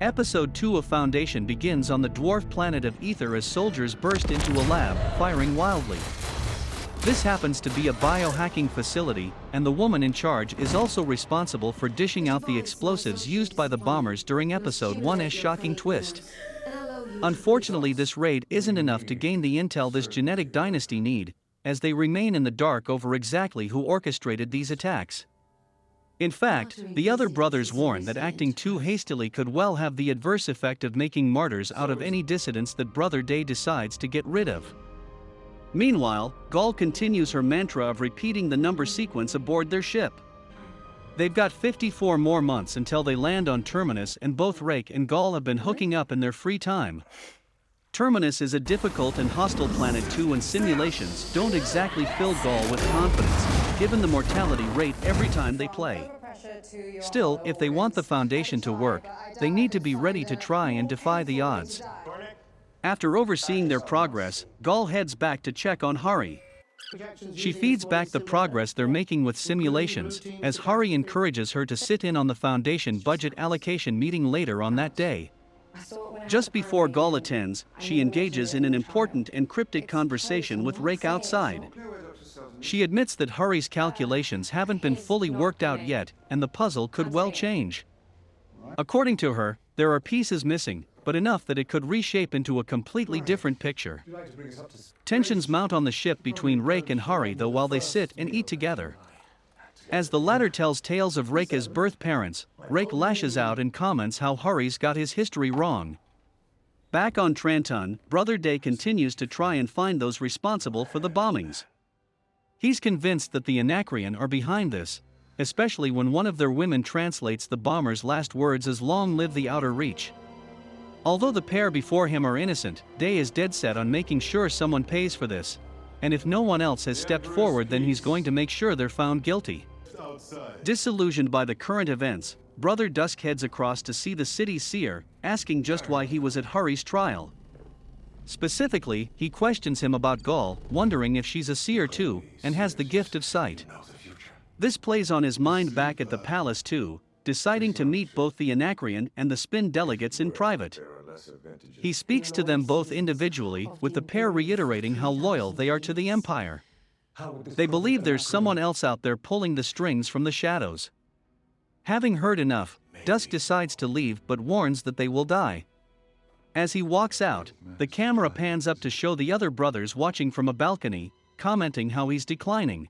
Episode 2 of Foundation begins on the dwarf planet of Ether as soldiers burst into a lab, firing wildly. This happens to be a biohacking facility, and the woman in charge is also responsible for dishing out the explosives used by the bombers during Episode 1's shocking twist. Unfortunately, this raid isn't enough to gain the intel this genetic dynasty need, as they remain in the dark over exactly who orchestrated these attacks. In fact, the other brothers warn that acting too hastily could well have the adverse effect of making martyrs out of any dissidents that Brother Day decides to get rid of. Meanwhile, Gaul continues her mantra of repeating the number sequence aboard their ship. They've got 54 more months until they land on Terminus, and both Rake and Gaul have been hooking up in their free time. Terminus is a difficult and hostile planet too, and simulations don't exactly fill Gaul with confidence, given the mortality rate every time they play. Still, if they want the Foundation to work, they need to be ready to try and defy the odds. After overseeing their progress, Gaul heads back to check on Hari. She feeds back the progress they're making with simulations, as Hari encourages her to sit in on the Foundation budget allocation meeting later on that day. Just before Gaul attends, she engages in an important and cryptic conversation with Rake outside. She admits that Hari's calculations haven't been fully worked out yet, and the puzzle could well change. According to her, there are pieces missing, but enough that it could reshape into a completely different picture. Tensions mount on the ship between Rake and Hari, though, while they sit and eat together. As the latter tells tales of Rake's birth parents, Rake lashes out and comments how Hari's got his history wrong. Back on Tranton, Brother Day continues to try and find those responsible for the bombings. He's convinced that the Anacreon are behind this, especially when one of their women translates the bomber's last words as "Long live the Outer Reach." Although the pair before him are innocent, Day is dead set on making sure someone pays for this, and if no one else has stepped forward, then he's going to make sure they're found guilty. Disillusioned by the current events, Brother Dusk heads across to see the city's seer, asking just why he was at Hari's trial. Specifically, he questions him about Gaul, wondering if she's a seer too, and has the gift of sight. This plays on his mind back at the palace too, deciding to meet both the Anacreon and the Spin delegates in private. He speaks to them both individually, with the pair reiterating how loyal they are to the Empire. They believe there's someone else out there pulling the strings from the shadows. Having heard enough, Dusk decides to leave but warns that they will die. As he walks out, the camera pans up to show the other brothers watching from a balcony, commenting how he's declining.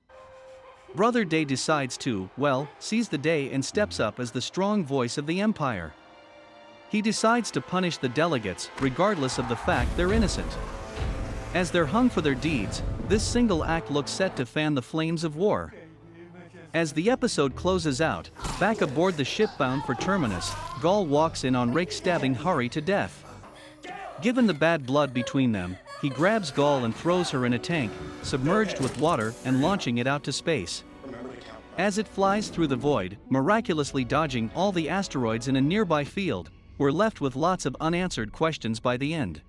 Brother Day decides to, seize the day and steps up as the strong voice of the Empire. He decides to punish the delegates, regardless of the fact they're innocent. As they're hung for their deeds, this single act looks set to fan the flames of war. As the episode closes out, back aboard the ship bound for Terminus, Gaul walks in on Rake stabbing Hari to death. Given the bad blood between them, he grabs Gaul and throws her in a tank, submerged with water, and launching it out to space. As it flies through the void, miraculously dodging all the asteroids in a nearby field, we're left with lots of unanswered questions by the end.